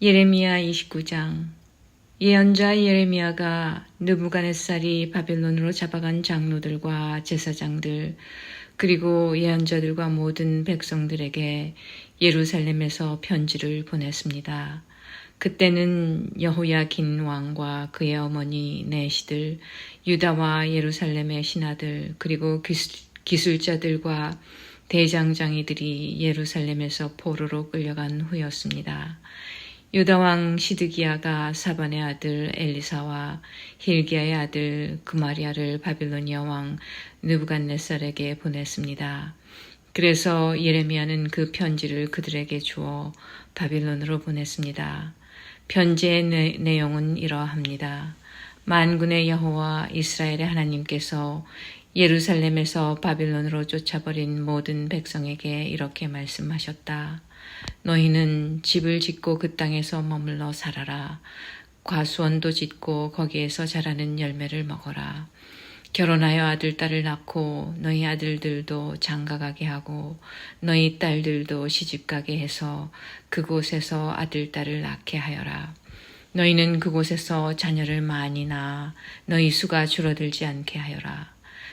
예레미야 29장. 예언자 예레미야가 느부갓네살이 바벨론으로 잡아간 장로들과 제사장들 그리고 예언자들과 모든 백성들에게 예루살렘에서 편지를 보냈습니다. 그때는 여호야긴 왕과 그의 어머니 내시들, 유다와 예루살렘의 신하들 그리고 기술자들과 대장장이들이 예루살렘에서 포로로 끌려간 후였습니다. 유다왕 시드기야가 사반의 아들 엘리사와 힐기야의 아들 그마리아를 바빌로니아 왕 느부갓네살에게 보냈습니다. 그래서 예레미야는 그 편지를 그들에게 주어 바빌론으로 보냈습니다. 편지의 내용은 이러합니다. 만군의 여호와 이스라엘의 하나님께서 예루살렘에서 바빌론으로 쫓아버린 모든 백성에게 이렇게 말씀하셨다. 너희는 집을 짓고 그 땅에서 머물러 살아라. 과수원도 짓고 거기에서 자라는 열매를 먹어라. 결혼하여 아들, 딸을 낳고 너희 아들들도 장가가게 하고 너희 딸들도 시집가게 해서 그곳에서 아들, 딸을 낳게 하여라. 너희는 그곳에서 자녀를 많이 낳아 너희 수가 줄어들지 않게 하여라.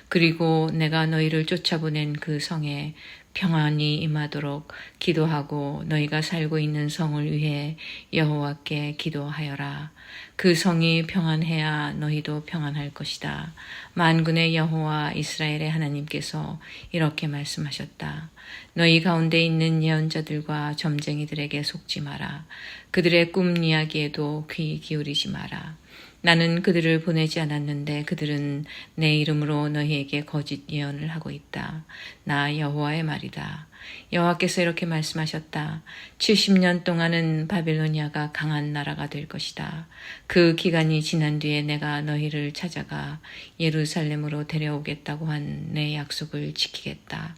그리고 내가 너희를 쫓아보낸 그 성에 평안이 임하도록 기도하고 너희가 살고 있는 성을 위해 여호와께 기도하여라. 그 성이 평안해야 너희도 평안할 것이다. 만군의 여호와 이스라엘의 하나님께서 이렇게 말씀하셨다. 너희 가운데 있는 예언자들과 점쟁이들에게 속지 마라. 그들의 꿈 이야기에도 귀 기울이지 마라. 나는 그들을 보내지 않았는데 그들은 내 이름으로 너희에게 거짓 예언을 하고 있다. 나 여호와의 말이다. 여호와께서 이렇게 말씀하셨다. 70년 동안은 바빌로니아가 강한 나라가 될 것이다. 그 기간이 지난 뒤에 내가 너희를 찾아가 예루살렘으로 데려오겠다고 한 내 약속을 지키겠다.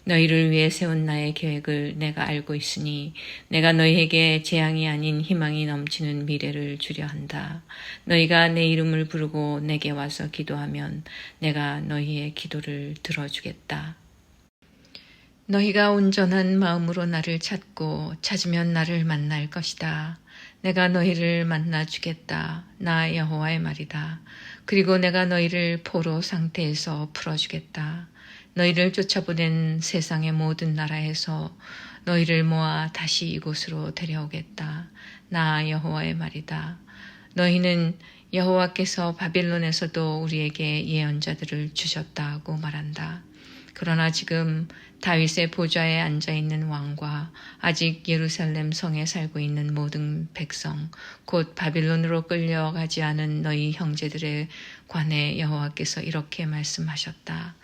너희를 위해 세운 나의 계획을 내가 알고 있으니 내가 너희에게 재앙이 아닌 희망이 넘치는 미래를 주려 한다. 너희가 내 이름을 부르고 내게 와서 기도하면 내가 너희의 기도를 들어주겠다. 너희가 온전한 마음으로 나를 찾고 찾으면 나를 만날 것이다. 내가 너희를 만나주겠다. 나 여호와의 말이다. 그리고 내가 너희를 포로 상태에서 풀어주겠다. 너희를 쫓아보낸 세상의 모든 나라에서 너희를 모아 다시 이곳으로 데려오겠다. 나 여호와의 말이다. 너희는 여호와께서 바빌론에서도 우리에게 예언자들을 주셨다고 말한다. 그러나 지금 다윗의 보좌에 앉아있는 왕과 아직 예루살렘 성에 살고 있는 모든 백성, 곧 바빌론으로 끌려가지 않은 너희 형제들에 관해 여호와께서 이렇게 말씀하셨다.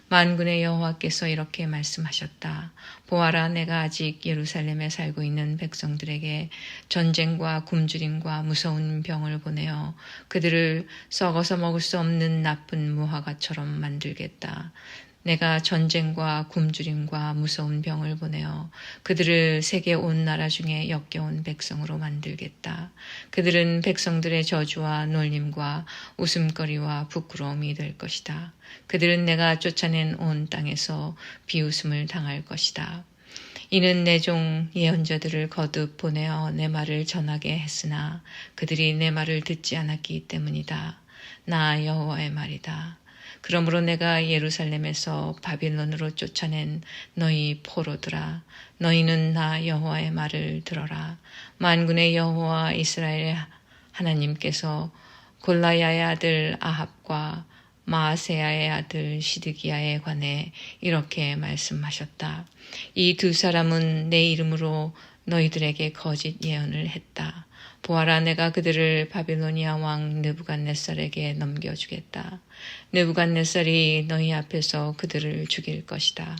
만군의 여호와께서 이렇게 말씀하셨다. 보아라, 내가 아직 예루살렘에 살고 있는 백성들에게 전쟁과 굶주림과 무서운 병을 보내어 그들을 썩어서 먹을 수 없는 나쁜 무화과처럼 만들겠다. 내가 전쟁과 굶주림과 무서운 병을 보내어 그들을 세계 온 나라 중에 역겨운 백성으로 만들겠다. 그들은 백성들의 저주와 놀림과 웃음거리와 부끄러움이 될 것이다. 그들은 내가 쫓아낸 온 땅에서 비웃음을 당할 것이다. 이는 내 종 예언자들을 거듭 보내어 내 말을 전하게 했으나 그들이 내 말을 듣지 않았기 때문이다. 나 여호와의 말이다. 그러므로 내가 예루살렘에서 바빌론으로 쫓아낸 너희 포로들아, 너희는 나 여호와의 말을 들어라. 만군의 여호와 이스라엘의 하나님께서 골라야의 아들 아합과 마아세야의 아들 시드기야에 관해 이렇게 말씀하셨다. 이 두 사람은 내 이름으로 너희들에게 거짓 예언을 했다. 보아라, 내가 그들을 바빌로니아 왕 느부갓네살에게 넘겨주겠다. 느부갓네살이 너희 앞에서 그들을 죽일 것이다.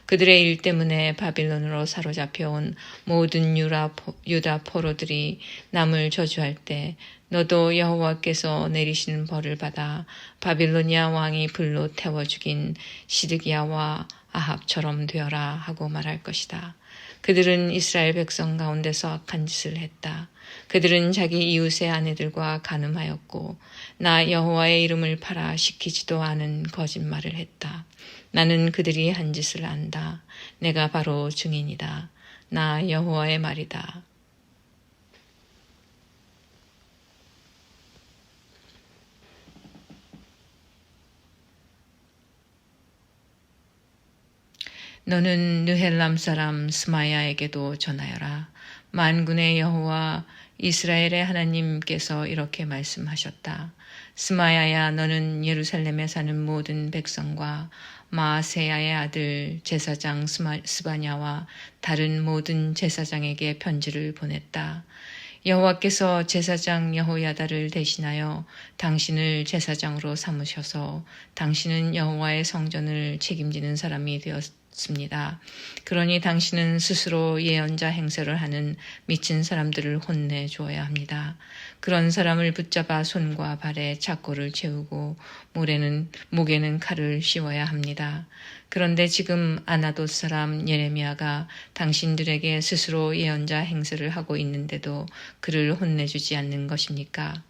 그들의 일 때문에 바빌론으로 사로잡혀온 모든 유다 포로들이 남을 저주할 때 너도 여호와께서 내리시는 벌을 받아 바빌로니아 왕이 불로 태워 죽인 시드기야와 아합처럼 되어라 하고 말할 것이다. 그들은 이스라엘 백성 가운데서 악한 짓을 했다. 그들은 자기 이웃의 아내들과 간음하였고 나 여호와의 이름을 팔아 시키지도 않은 거짓말을 했다. 나는 그들이 한 짓을 안다. 내가 바로 증인이다. 나 여호와의 말이다. 너는 느헬람 사람 스마야에게도 전하여라. 만군의 여호와 이스라엘의 하나님께서 이렇게 말씀하셨다. 스마야야, 너는 예루살렘에 사는 모든 백성과 마아세야의 아들 제사장 스바냐와 다른 모든 제사장에게 편지를 보냈다. 여호와께서 제사장 여호야다를 대신하여 당신을 제사장으로 삼으셔서 당신은 여호와의 성전을 책임지는 사람이 되었습니다. 그러니 당신은 스스로 예언자 행세를 하는 미친 사람들을 혼내 주어야 합니다. 그런 사람을 붙잡아 손과 발에 착고를 채우고 목에는 칼을 씌워야 합니다. 그런데 지금 아나돗 사람 예레미야가 당신들에게 스스로 예언자 행세를 하고 있는데도 그를 혼내주지 않는 것입니까?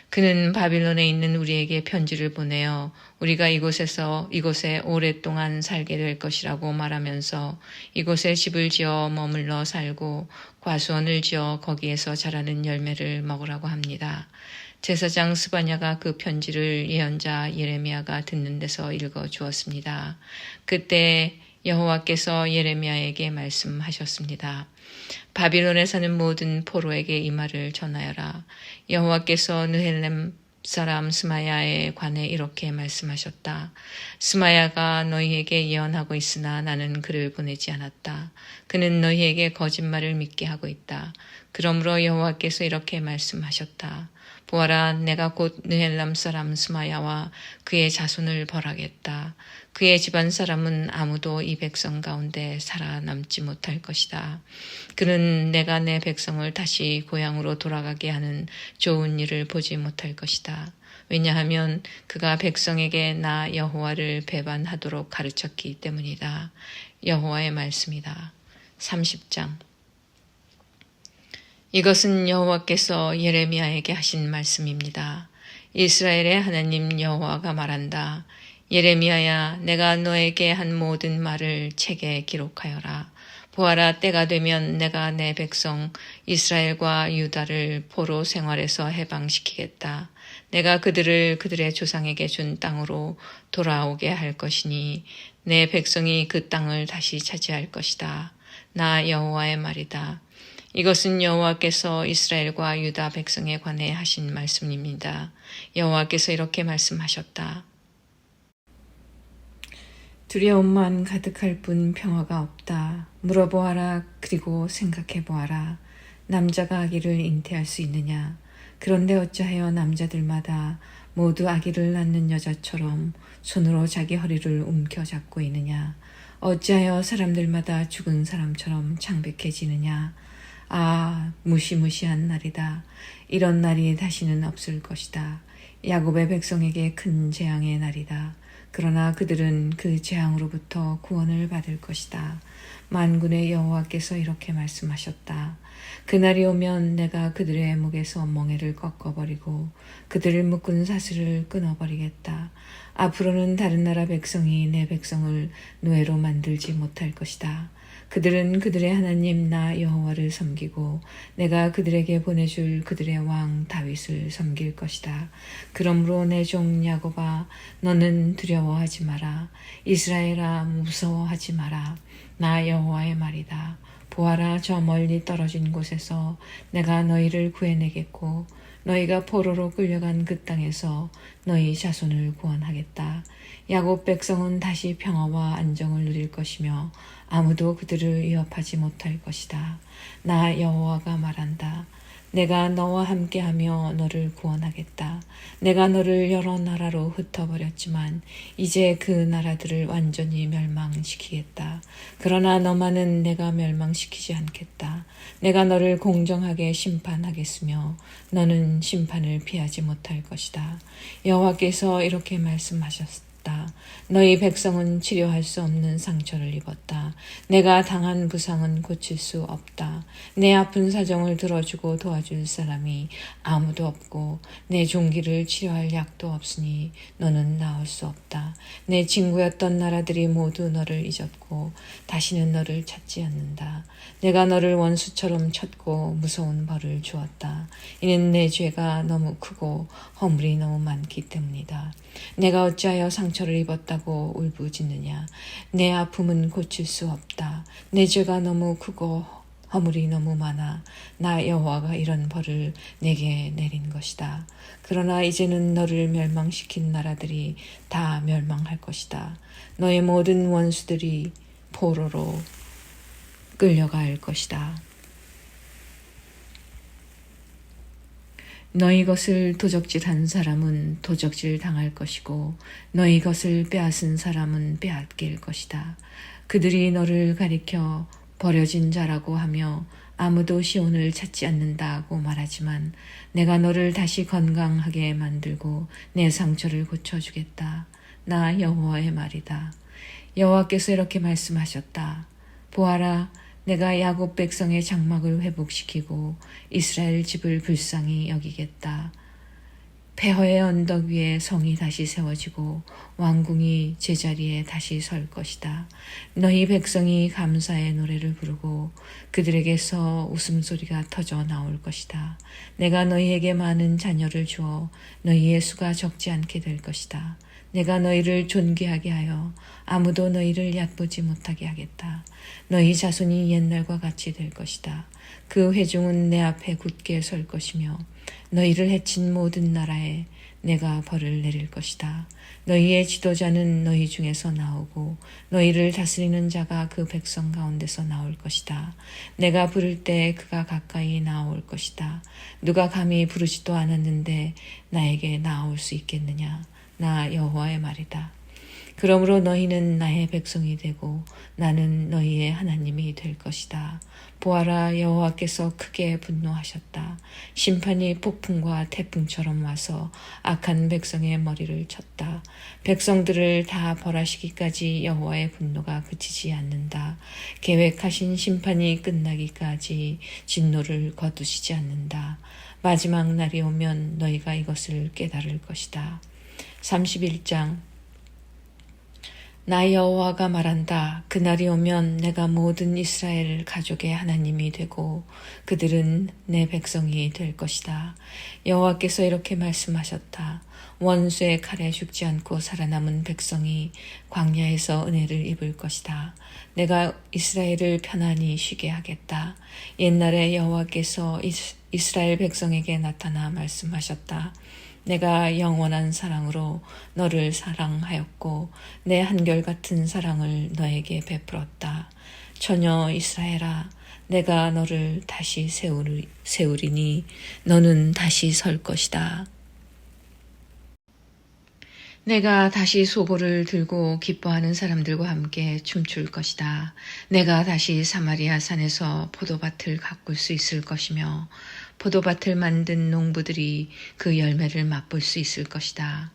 그는 바빌론에 있는 우리에게 편지를 보내어 우리가 이곳에 오랫동안 살게 될 것이라고 말하면서 이곳에 집을 지어 머물러 살고 과수원을 지어 거기에서 자라는 열매를 먹으라고 합니다. 제사장 스바냐가 그 편지를 예언자 예레미야가 듣는 데서 읽어 주었습니다. 그때 여호와께서 예레미야에게 말씀하셨습니다. 바빌론에 사는 모든 포로에게 이 말을 전하여라. 여호와께서 느헬렘 사람 스마야에 관해 이렇게 말씀하셨다. 스마야가 너희에게 예언하고 있으나 나는 그를 보내지 않았다. 그는 너희에게 거짓말을 믿게 하고 있다. 그러므로 여호와께서 이렇게 말씀하셨다. 보아라, 내가 곧 느헬람 사람 스마야와 그의 자손을 벌하겠다. 그의 집안 사람은 아무도 이 백성 가운데 살아남지 못할 것이다. 그는 내가 내 백성을 다시 고향으로 돌아가게 하는 좋은 일을 보지 못할 것이다. 왜냐하면 그가 백성에게 나 여호와를 배반하도록 가르쳤기 때문이다. 여호와의 말씀이다. 30장. 이것은 여호와께서 예레미야에게 하신 말씀입니다. 이스라엘의 하나님 여호와가 말한다. 예레미야야, 내가 너에게 한 모든 말을 책에 기록하여라. 보아라, 때가 되면 내가 내 백성 이스라엘과 유다를 포로 생활에서 해방시키겠다. 내가 그들의 조상에게 준 땅으로 돌아오게 할 것이니 내 백성이 그 땅을 다시 차지할 것이다. 나 여호와의 말이다. 이것은 여호와께서 이스라엘과 유다 백성에 관해 하신 말씀입니다. 여호와께서 이렇게 말씀하셨다. 두려움만 가득할 뿐 평화가 없다. 물어보아라. 그리고 생각해보아라. 남자가 아기를 잉태할 수 있느냐? 그런데 어찌하여 남자들마다 모두 아기를 낳는 여자처럼 손으로 자기 허리를 움켜잡고 있느냐? 어찌하여 사람들마다 죽은 사람처럼 창백해지느냐? 아, 무시무시한 날이다. 이런 날이 다시는 없을 것이다. 야곱의 백성에게 큰 재앙의 날이다. 그러나 그들은 그 재앙으로부터 구원을 받을 것이다. 만군의 여호와께서 이렇게 말씀하셨다. 그날이 오면 내가 그들의 목에서 멍에를 꺾어버리고 그들을 묶은 사슬을 끊어버리겠다. 앞으로는 다른 나라 백성이 내 백성을 노예로 만들지 못할 것이다. 그들은 그들의 하나님 나 여호와를 섬기고 내가 그들에게 보내줄 그들의 왕 다윗을 섬길 것이다. 그러므로 내 종 야곱아, 너는 두려워하지 마라. 이스라엘아, 무서워하지 마라. 나 여호와의 말이다. 보아라, 저 멀리 떨어진 곳에서 내가 너희를 구해내겠고 너희가 포로로 끌려간 그 땅에서 너희 자손을 구원하겠다. 야곱 백성은 다시 평화와 안정을 누릴 것이며 아무도 그들을 위협하지 못할 것이다. 나 여호와가 말한다. 내가 너와 함께하며 너를 구원하겠다. 내가 너를 여러 나라로 흩어버렸지만 이제 그 나라들을 완전히 멸망시키겠다. 그러나 너만은 내가 멸망시키지 않겠다. 내가 너를 공정하게 심판하겠으며 너는 심판을 피하지 못할 것이다. 여호와께서 이렇게 말씀하셨다. 너희 백성은 치료할 수 없는 상처를 입었다. 내가 당한 부상은 고칠 수 없다. 내 아픈 사정을 들어주고 도와줄 사람이 아무도 없고 내 종기를 치료할 약도 없으니 너는 나을 수 없다. 내 친구였던 나라들이 모두 너를 잊었고 다시는 너를 찾지 않는다. 내가 너를 원수처럼 쳤고 무서운 벌을 주었다. 이는 내 죄가 너무 크고 허물이 너무 많기 때문이다. 내가 어찌하여 상처를 입었다고 울부짖느냐. 내 아픔은 고칠 수 없다. 내 죄가 너무 크고 허물이 너무 많아. 나 여호와가 이런 벌을 내게 내린 것이다. 그러나 이제는 너를 멸망시킨 나라들이 다 멸망할 것이다. 너의 모든 원수들이 포로로 끌려갈 것이다. 너희 것을 도적질한 사람은 도적질 당할 것이고 너희 것을 빼앗은 사람은 빼앗길 것이다. 그들이 너를 가리켜 버려진 자라고 하며 아무도 시온을 찾지 않는다고 말하지만 내가 너를 다시 건강하게 만들고 내 상처를 고쳐주겠다. 나 여호와의 말이다. 여호와께서 이렇게 말씀하셨다. 보아라, 내가 야곱 백성의 장막을 회복시키고 이스라엘 집을 불쌍히 여기겠다. 폐허의 언덕 위에 성이 다시 세워지고 왕궁이 제자리에 다시 설 것이다. 너희 백성이 감사의 노래를 부르고 그들에게서 웃음소리가 터져 나올 것이다. 내가 너희에게 많은 자녀를 주어 너희의 수가 적지 않게 될 것이다. 내가 너희를 존귀하게 하여 아무도 너희를 얕보지 못하게 하겠다. 너희 자손이 옛날과 같이 될 것이다. 그 회중은 내 앞에 굳게 설 것이며 너희를 해친 모든 나라에 내가 벌을 내릴 것이다. 너희의 지도자는 너희 중에서 나오고 너희를 다스리는 자가 그 백성 가운데서 나올 것이다. 내가 부를 때 그가 가까이 나올 것이다. 누가 감히 부르지도 않았는데 나에게 나올 수 있겠느냐. 나 여호와의 말이다. 그러므로 너희는 나의 백성이 되고 나는 너희의 하나님이 될 것이다. 보아라, 여호와께서 크게 분노하셨다. 심판이 폭풍과 태풍처럼 와서 악한 백성의 머리를 쳤다. 백성들을 다 벌하시기까지 여호와의 분노가 그치지 않는다. 계획하신 심판이 끝나기까지 진노를 거두시지 않는다. 마지막 날이 오면 너희가 이것을 깨달을 것이다. 31장. 나 여호와가 말한다. 그날이 오면 내가 모든 이스라엘 가족의 하나님이 되고 그들은 내 백성이 될 것이다. 여호와께서 이렇게 말씀하셨다. 원수의 칼에 죽지 않고 살아남은 백성이 광야에서 은혜를 입을 것이다. 내가 이스라엘을 편안히 쉬게 하겠다. 옛날에 여호와께서 이스라엘 백성에게 나타나 말씀하셨다. 내가 영원한 사랑으로 너를 사랑하였고 내 한결같은 사랑을 너에게 베풀었다. 처녀 이스라엘아, 내가 너를 다시 세우리니 너는 다시 설 것이다. 내가 다시 소고를 들고 기뻐하는 사람들과 함께 춤출 것이다. 내가 다시 사마리아 산에서 포도밭을 가꿀 수 있을 것이며 포도밭을 만든 농부들이 그 열매를 맛볼 수 있을 것이다.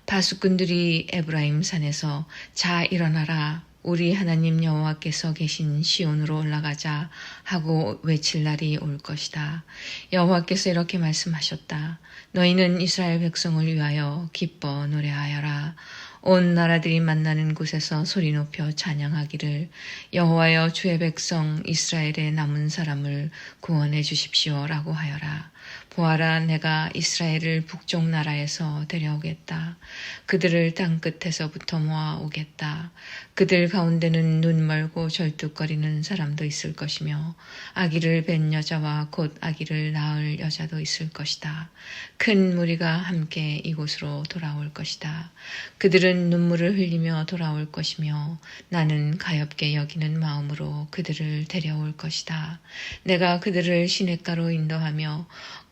파수꾼들이 에브라임 산에서 자 일어나라, 우리 하나님 여호와께서 계신 시온으로 올라가자 하고 외칠 날이 올 것이다. 여호와께서 이렇게 말씀하셨다. 너희는 이스라엘 백성을 위하여 기뻐 노래하여라. 온 나라들이 만나는 곳에서 소리 높여 찬양하기를 여호와여, 주의 백성 이스라엘의 남은 사람을 구원해 주십시오라고 하여라. 보아라, 내가 이스라엘을 북쪽 나라에서 데려오겠다. 그들을 땅끝에서부터 모아오겠다. 그들 가운데는 눈 멀고 절뚝거리는 사람도 있을 것이며 아기를 뵌 여자와 곧 아기를 낳을 여자도 있을 것이다. 큰 무리가 함께 이곳으로 돌아올 것이다. 그들은 눈물을 흘리며 돌아올 것이며 나는 가엾게 여기는 마음으로 그들을 데려올 것이다. 내가 그들을 시냇가로 인도하며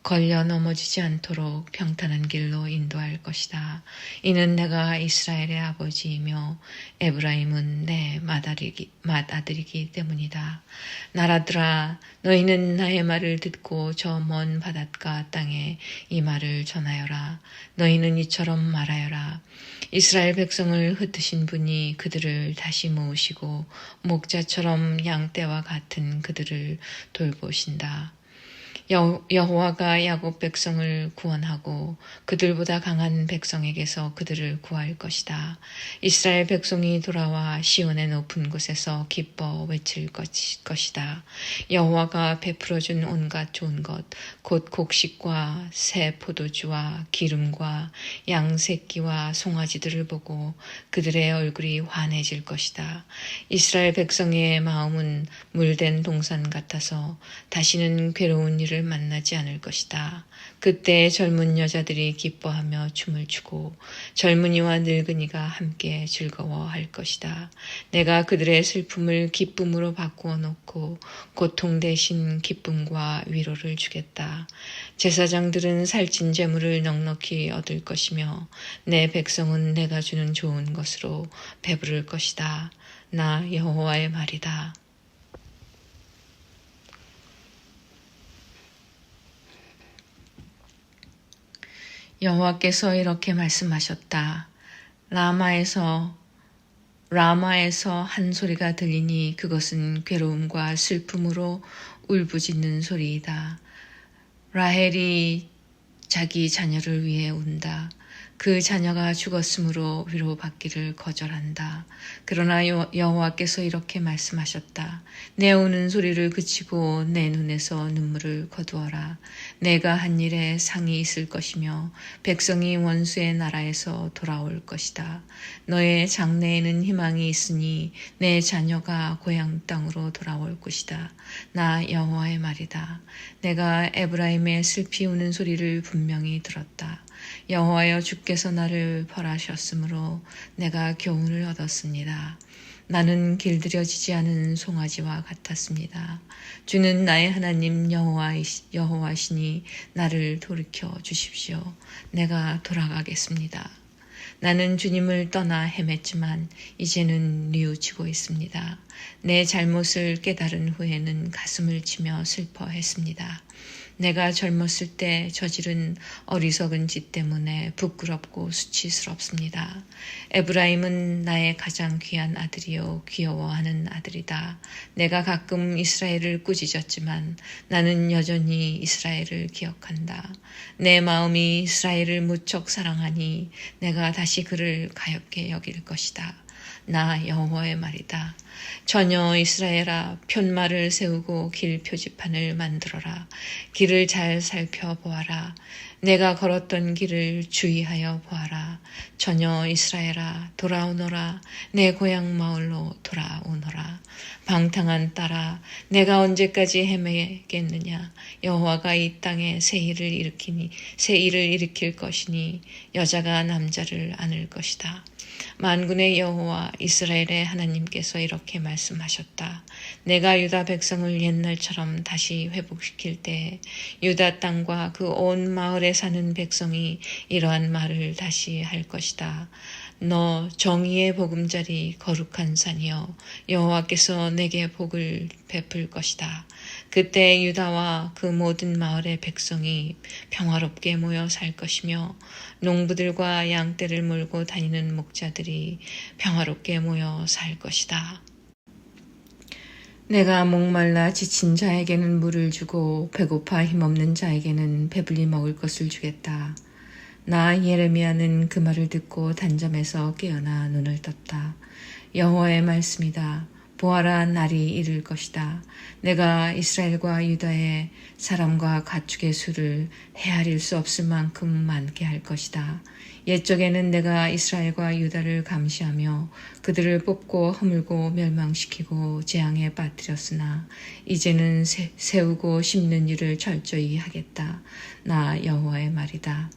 걸려 넘어지지 않도록 평탄한 길로 인도할 것이다. 이는 내가 이스라엘의 아버지이며 에브라임은 내 맏아들이기 때문이다. 나라들아, 너희는 나의 말을 듣고 저 먼 바닷가 땅에 이 말을 전하여라. 너희는 이처럼 말하여라. 이스라엘 백성을 흩으신 분이 그들을 다시 모으시고 목자처럼 양떼와 같은 그들을 돌보신다. 여호와가 야곱 백성을 구원하고 그들보다 강한 백성에게서 그들을 구할 것이다. 이스라엘 백성이 돌아와 시온의 높은 곳에서 기뻐 외칠 것이다. 여호와가 베풀어준 온갖 좋은 것, 곧 곡식과 새 포도주와 기름과 양 새끼와 송아지들을 보고 그들의 얼굴이 환해질 것이다. 이스라엘 백성의 마음은 물된 동산 같아서 다시는 괴로운 일을 만나지 않을 것이다. 그때 젊은 여자들이 기뻐하며 춤을 추고 젊은이와 늙은이가 함께 즐거워할 것이다. 내가 그들의 슬픔을 기쁨으로 바꾸어 놓고 고통 대신 기쁨과 위로를 주겠다. 제사장들은 살찐 재물을 넉넉히 얻을 것이며 내 백성은 내가 주는 좋은 것으로 배부를 것이다. 나 여호와의 말이다. 여호와께서 이렇게 말씀하셨다. 라마에서 한 소리가 들리니 그것은 괴로움과 슬픔으로 울부짖는 소리이다. 라헬이 자기 자녀를 위해 운다. 그 자녀가 죽었으므로 위로받기를 거절한다. 그러나 여호와께서 이렇게 말씀하셨다. 내 우는 소리를 그치고 내 눈에서 눈물을 거두어라. 내가 한 일에 상이 있을 것이며 백성이 원수의 나라에서 돌아올 것이다. 너의 장래에는 희망이 있으니 내 자녀가 고향 땅으로 돌아올 것이다. 나 여호와의 말이다. 내가 에브라임의 슬피 우는 소리를 분명히 들었다. 여호와여 주께서 나를 벌하셨으므로 내가 교훈을 얻었습니다. 나는 길들여지지 않은 송아지와 같았습니다. 주는 나의 하나님 여호와시니 나를 돌이켜 주십시오. 내가 돌아가겠습니다. 나는 주님을 떠나 헤맸지만 이제는 뉘우치고 있습니다. 내 잘못을 깨달은 후에는 가슴을 치며 슬퍼했습니다. 내가 젊었을 때 저지른 어리석은 짓 때문에 부끄럽고 수치스럽습니다. 에브라임은 나의 가장 귀한 아들이요 귀여워하는 아들이다. 내가 가끔 이스라엘을 꾸짖었지만 나는 여전히 이스라엘을 기억한다. 내 마음이 이스라엘을 무척 사랑하니 내가 다시 그를 가엾게 여길 것이다. 나 여호와의 말이다. 전혀 이스라엘아 편말을 세우고 길 표지판을 만들어라. 길을 잘 살펴보아라. 내가 걸었던 길을 주의하여 보아라. 전혀 이스라엘아 돌아오너라. 내 고향 마을로 돌아오너라. 방탕한 딸아 내가 언제까지 헤매겠느냐. 여호와가 이 땅에 새 일을 일으킬 것이니 여자가 남자를 안을 것이다. 만군의 여호와 이스라엘의 하나님께서 이렇게 말씀하셨다. 내가 유다 백성을 옛날처럼 다시 회복시킬 때 유다 땅과 그 온 마을에 사는 백성이 이러한 말을 다시 할 것이다. 너 정의의 보금자리 거룩한 산이여 여호와께서 내게 복을 베풀 것이다. 그때 유다와 그 모든 마을의 백성이 평화롭게 모여 살 것이며 농부들과 양떼를 몰고 다니는 목자들이 평화롭게 모여 살 것이다. 내가 목말라 지친 자에게는 물을 주고 배고파 힘없는 자에게는 배불리 먹을 것을 주겠다. 나 예레미야는 그 말을 듣고 단잠에서 깨어나 눈을 떴다. 여호와의 말씀이다. 보아라 날이 이를 것이다. 내가 이스라엘과 유다의 사람과 가축의 수를 헤아릴 수 없을 만큼 많게 할 것이다. 옛적에는 내가 이스라엘과 유다를 감시하며 그들을 뽑고 허물고 멸망시키고 재앙에 빠뜨렸으나 이제는 세우고 심는 일을 철저히 하겠다. 나 여호와의 말이다.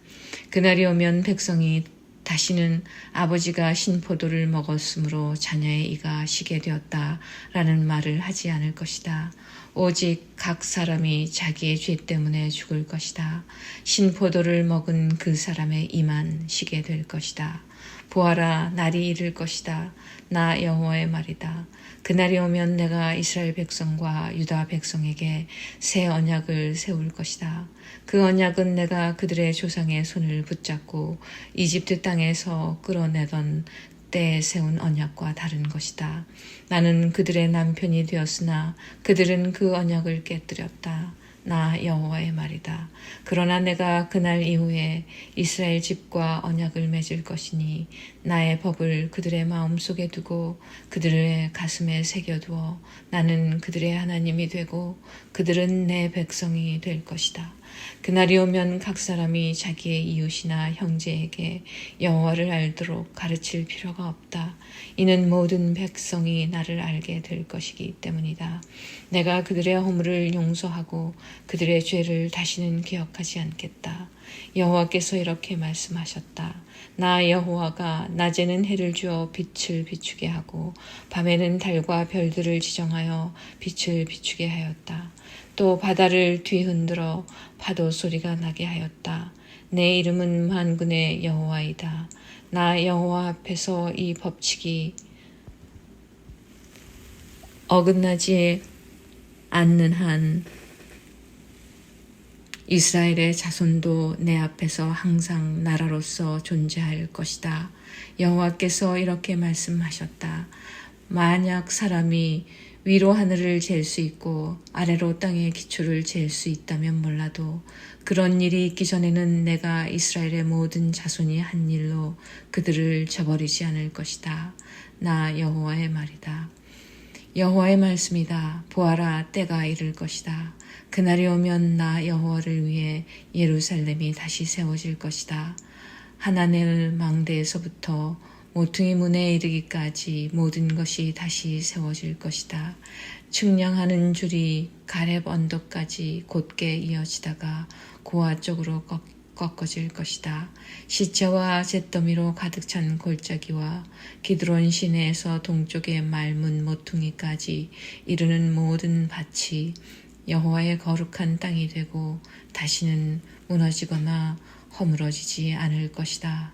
그날이 오면 백성이 다시는 아버지가 신포도를 먹었으므로 자녀의 이가 시게 되었다라는 말을 하지 않을 것이다. 오직 각 사람이 자기의 죄 때문에 죽을 것이다. 신포도를 먹은 그 사람의 이만 시게 될 것이다. 보아라 날이 이를 것이다. 나 여호와의 말이다. 그날이 오면 내가 이스라엘 백성과 유다 백성에게 새 언약을 세울 것이다. 그 언약은 내가 그들의 조상의 손을 붙잡고 이집트 땅에서 끌어내던 때에 세운 언약과 다른 것이다. 나는 그들의 남편이 되었으나 그들은 그 언약을 깨뜨렸다. 나 여호와의 말이다. 그러나 내가 그날 이후에 이스라엘 집과 언약을 맺을 것이니 나의 법을 그들의 마음속에 두고 그들의 가슴에 새겨두어 나는 그들의 하나님이 되고 그들은 내 백성이 될 것이다. 그날이 오면 각 사람이 자기의 이웃이나 형제에게 여호와를 알도록 가르칠 필요가 없다. 이는 모든 백성이 나를 알게 될 것이기 때문이다. 내가 그들의 허물을 용서하고 그들의 죄를 다시는 기억하지 않겠다. 여호와께서 이렇게 말씀하셨다. 나 여호와가 낮에는 해를 주어 빛을 비추게 하고 밤에는 달과 별들을 지정하여 빛을 비추게 하였다. 또 바다를 뒤흔들어 파도 소리가 나게 하였다. 내 이름은 만군의 여호와이다. 나 여호와 앞에서 이 법칙이 어긋나지 않는 한 이스라엘의 자손도 내 앞에서 항상 나라로서 존재할 것이다. 여호와께서 이렇게 말씀하셨다. 만약 사람이 위로 하늘을 잴 수 있고 아래로 땅의 기초를 잴 수 있다면 몰라도 그런 일이 있기 전에는 내가 이스라엘의 모든 자손이 한 일로 그들을 저버리지 않을 것이다. 나 여호와의 말이다. 여호와의 말씀이다. 보아라, 때가 이를 것이다. 그날이 오면 나 여호와를 위해 예루살렘이 다시 세워질 것이다. 하나넬 망대에서부터 모퉁이 문에 이르기까지 모든 것이 다시 세워질 것이다. 측량하는 줄이 가렙 언덕까지 곧게 이어지다가 고아 쪽으로 꺾어질 것이다. 시체와 잿더미로 가득 찬 골짜기와 기드론 시내에서 동쪽의 맑은 모퉁이까지 이르는 모든 밭이 여호와의 거룩한 땅이 되고 다시는 무너지거나 허물어지지 않을 것이다.